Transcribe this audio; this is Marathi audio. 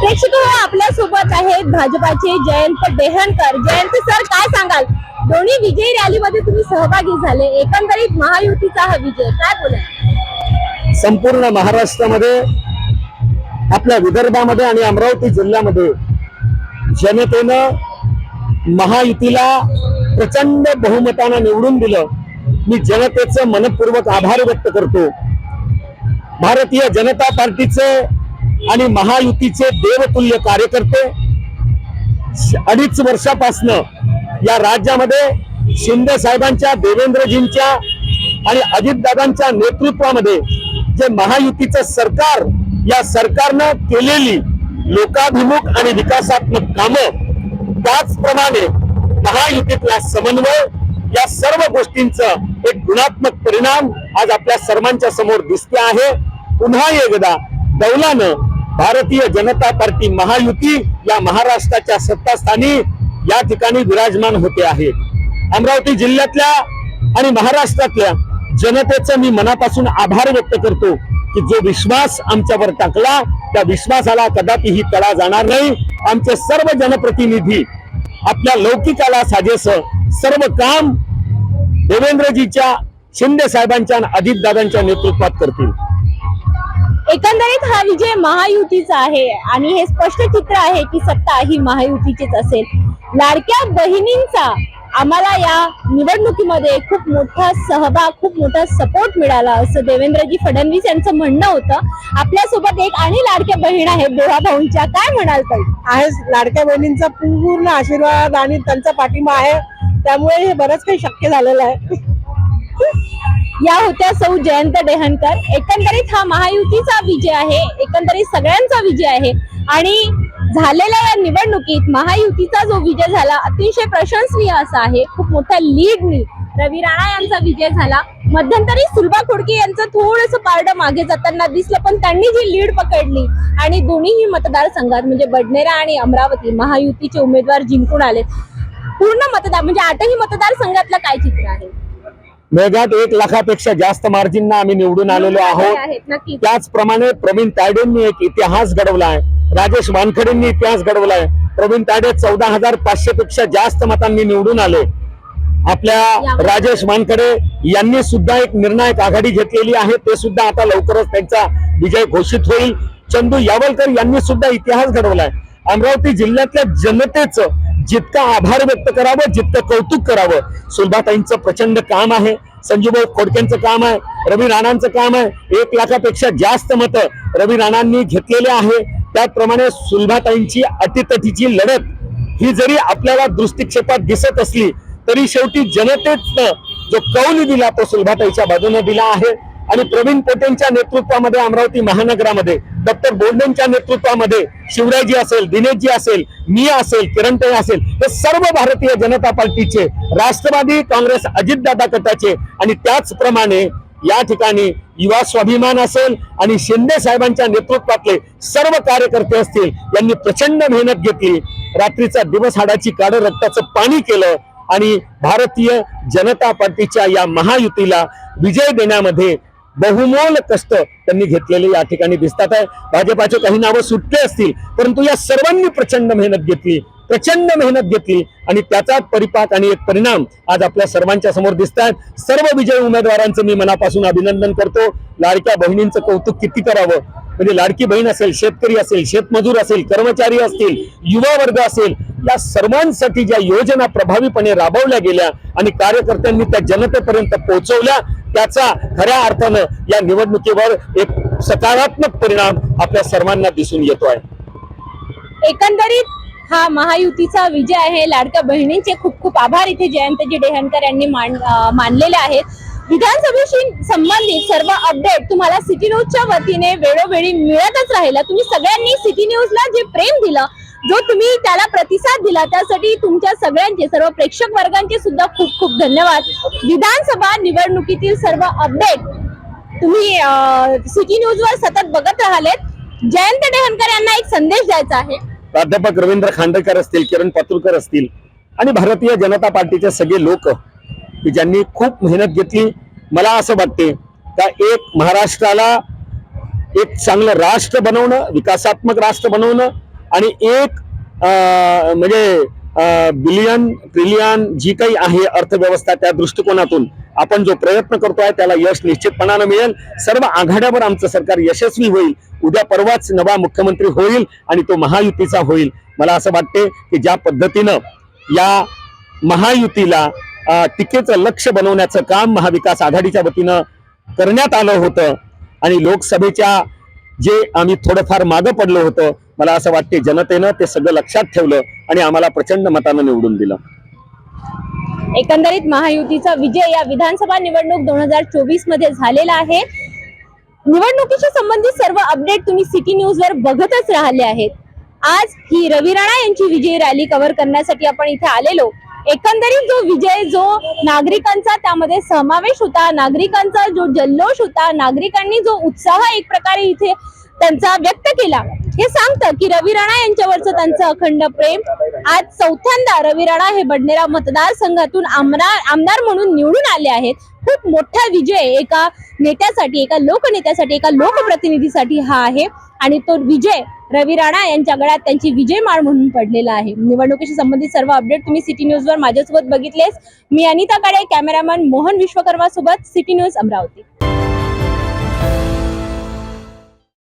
प्रेक्षक आपल्या सोबत आहेत भाजपाचे जयंत देहनकर। जयंत सर, काय सांगाल? दोन्ही विजयी रॅलीमध्ये तुम्ही सहभागी झाले, एकंदरीत महायुतीचा हा विजय काय बोलाल? संपूर्ण महाराष्ट्रामध्ये, आपल्या विदर्भामध्ये आणि अमरावती जिल्ह्यामध्ये जनतेनं महायुतीला प्रचंड बहुमतानं निवडून दिलं। मी जनतेचं मनपूर्वक आभार व्यक्त करतो। भारतीय जनता पार्टीचे आणि महायुतीचे देवतुल्य कार्यकर्ते 2.5 वर्षापासनं या राज्यामध्ये शिंदे साहेबांच्या, देवेंद्रजींच्या आणि अजितदादांच्या नेतृत्वामध्ये जे महायुतीचं सरकार, या सरकारनं केलेली लोकाभिमुख आणि विकासात्मक कामं, त्याचप्रमाणे महायुतीतला समन्वय, या सर्व गोष्टींचं एक गुणात्मक परिणाम आज आपल्या सर्वांच्या समोर दिसते आहे। पुन्हा एकदा दौलानं भारतीय जनता पार्टी महायुती या महाराष्ट्राच्या सत्तास्थानी या ठिकाणी विराजमान होते आहे। अमरावती जिल्ह्यातल्या आणि महाराष्ट्रातल्या जनतेचं मी मनापासून आभार व्यक्त करतो की जो विश्वास आमच्यावर टाकला, त्या विश्वासाला कदापिही तडा जाणार नाही। आमचे सर्व जनप्रतिनिधी आपल्या लौकिकाला साजेसं सर्व काम देवेंद्रजीच्या, शिंदे साहेबांच्या आणि अजितदादांच्या नेतृत्वात करतील। एकंदरीत हा विजय महायुतीचा आहे आणि हे स्पष्ट चित्र आहे की सत्ता ही महायुतीचीच असेल। लाडक्या बहिणींचा आम्हाला या निवडणुकीमध्ये खूप मोठा सहभाग, खूप मोठा सपोर्ट मिळाला असं देवेंद्रजी फडणवीस यांचं म्हणणं होतं। आपल्यासोबत एक आणि लाडक्या बहीण आहेत दोहा भाऊंच्या, काय म्हणाल ताई? आहे लाडक्या बहिणींचा पूर्ण आशीर्वाद आणि त्यांचा पाठिंबा आहे, त्यामुळे हे बरंच काही शक्य झालेलं आहे। या होत्या सौ जयंत देहनकर। एकंदरीत हा महायुतीचा विजय आहे, एकंदरीत सगळ्यांचा विजय आहे आणि झालेल्या या निवडणुकीत महायुतीचा जो विजय झाला अतिशय प्रशंसनीय असा आहे। खूप मोठ्या लीडनी रवी राणा यांचा विजय झाला। मध्यंतरी सुलभा खोडके यांचं थोडंसं पारडं मागे जाताना दिसलं, पण त्यांनी जी लीड पकडली आणि दोन्ही मतदारसंघात म्हणजे बडनेरा आणि अमरावती महायुतीचे उमेदवार जिंकून आले। पूर्ण मतदार म्हणजे 8ही मतदारसंघातलं काय चित्र आहे? मेघात 1 लाखापेक्षा जास्त मार्जिनना आम्ही निवडून आलेलो आहोत। त्याचप्रमाणे प्रवीण तायडेंनी एक इतिहास घडवला आहे, राजेश वानखेडेंनी इतिहास घडवलाय। प्रवीण तायडे 14,500 पेक्षा जास्त मतांनी निवडून आले। आपल्या राजेश वानखेडे यांनी सुद्धा एक निर्णायक आघाडी घेतलेली आहे, ते सुद्धा आता लवकरच त्यांचा विजय घोषित होईल। चंदू यावलकर यांनी सुद्धा इतिहास घडवलाय। अमरावती जिल्ह्यातल्या जनतेचं जितका आभार व्यक्त करावं, जितकं कौतुक करावं, सुलभाताईंचं प्रचंड काम आहे, संजूभाऊ खोडकेंचं काम आहे, रवी राणांचं काम आहे। 1 लाखापेक्षा जास्त मतं रवी राणांनी घेतलेले आहे। त्याचप्रमाणे सुलभाताईंची अटीतटीची लढत ही जरी आपल्याला दृष्टिक्षेपात दिसत असली तरी शेवटी जनतेनं जो कौल दिला तो सुलभाताईच्या बाजूने दिला आहे। आणि प्रवीण पोटेंच्या नेतृत्वामध्ये अमरावती महानगरामध्ये, डॉक्टर बोर्डेंच्या नेतृत्वामध्ये शिवरायजी असेल, दिनेशजी असेल, मी असेल, किरणताई असेल, हे सर्व भारतीय जनता पार्टीचे, राष्ट्रवादी काँग्रेस अजितदादा गटाचे आणि त्याचप्रमाणे या ठिकाणी युवा स्वाभिमान असेल आणि शिंदे साहेबांच्या नेतृत्वातले सर्व कार्यकर्ते असतील, यांनी प्रचंड मेहनत घेतली, रात्रीचा दिवस हाडाची काढ रक्ताचं पाणी केलं आणि भारतीय जनता पार्टीच्या या महायुतीला विजय देण्यामध्ये बहुमोल कष्ट त्यांनी घेतलेले या ठिकाणी दिसतात आहे। भाजपाचे काही नावं सुटले असतील, परंतु या सर्वांनी प्रचंड मेहनत घेतली आणि त्याचा परिपाक आणि एक परिणाम आज आपल्या सर्वांच्या समोर दिसत आहेत। सर्व विजयी उमेदवारांचं मी मनापासून अभिनंदन करतो। लाडक्या बहिणींचं कौतुक किती करावं, म्हणजे लाडकी बहीण असेल, शेतकरी असेल, शेतमजूर असेल, कर्मचारी असतील, युवा वर्ग असेल, या सर्वांसाठी ज्या योजना प्रभावीपणे राबवल्या गेल्या आणि कार्यकर्त्यांनी त्या जनतेपर्यंत पोहोचवल्या, त्याचा खऱ्या अर्थानं या निवडणुकीवर एक सकारात्मक परिणाम आपल्या सर्वांना दिसून येतो आहे। एकंदरीत हा महायुतीचा विजय आहे। लाडक्या बहिणींचे खूप खूप आभार इथे जयंतजी देहनकर यांनी मानलेले आहेत। विधानसभेशी संबंधित सर्व अपडेट तुम्हाला सिटी न्यूजच्या वतीने वेळोवेळी मिळतच राहिला। तुम्ही सगळ्यांनी सिटी न्यूजला जे प्रेम दिलं, जो तुम्ही त्याला प्रतिसाद दिला, त्यासाठी तुमच्या सगळ्यांचे, सर्व प्रेक्षक वर्गांचे सुद्धा खूप खूप धन्यवाद। विधानसभा निवडणुकीतील सर्व अपडेट तुम्ही सिटी न्यूजवर सतत बघत राहिलेत। जयंत देहनकर यांना एक संदेश द्यायचा आहे। प्राध्यापक रवींद्र खांडेकर असतील, किरण पातुरकर असतील आणि भारतीय जनता पार्टीचे सगळे लोक की ज्यांनी खूप मेहनत घेतली, मला असं वाटते का एक महाराष्ट्राला एक चांगलं राष्ट्र बनवणं, विकासात्मक राष्ट्र बनवणं आणि एक म्हणजे बिलियन ट्रिलियन जी काही आहे अर्थव्यवस्था, त्या दृष्टिकोनातून आपण जो प्रयत्न करतोय त्याला यश निश्चितपणानं मिळेल. सर्व आघाड्यावर आमचं सरकार यशस्वी होईल. उद्या परवाच नवा मुख्यमंत्री होईल आणि तो महायुतीचा होईल. मला असं वाटते की ज्या पद्धतीनं या महायुतीला टीकेचं लक्ष बनवण्याचं काम महाविकास आघाडीच्या वतीनं करण्यात आलं होतं आणि लोकसभेच्या जे आम्ही थोडंफार मागं पडलो होतो, मला असं वाटते जनतेनं ते सगळं लक्षात ठेवलं आणि आम्हाला प्रचंड मतानं निवडून दिलं. एकंदरीत महायुतीचा विजय या विधानसभा निवडणूक 2024 मध्ये झालेला आहे. निवडणुकीशी संबंधित सर्व अपडेट तुम्ही सिटी न्यूज वर बघतच राहिले आहेत. आज ही रवी राणा यांची विजयी रॅली कव्हर करण्यासाठी आपण इथे आलेलो. एकंदरीत जो विजय, जो नागरिकांचा त्यामध्ये समावेश होता, नागरिकांचा जो जल्लोष होता, नागरिकांनी जो उत्साह एक प्रकारे इथे त्यांचा व्यक्त केला, हे सांगतं की रवी राणा यांच्यावरचं त्यांचं अखंड प्रेम. आज चौथ्यांदा रवी राणा हे बडनेरा मतदारसंघातून आमदार म्हणून निवडून आले आहेत. खूप मोठा विजय एका नेत्यासाठी, एका लोकनेत्यासाठी, एका लोकप्रतिनिधीसाठी हा आहे आणि तो विजय रवी राणा यांच्या गळ्यात त्यांची विजय माळ म्हणून पडलेला आहे. निवडणुकीशी संबंधित सर्व अपडेट तुम्ही सिटी न्यूज वर माझ्यासोबत बघितलेस. मी अनिता काळे, कॅमेरामॅन मोहन विश्वकर्मा सोबत, सिटी न्यूज अमरावती.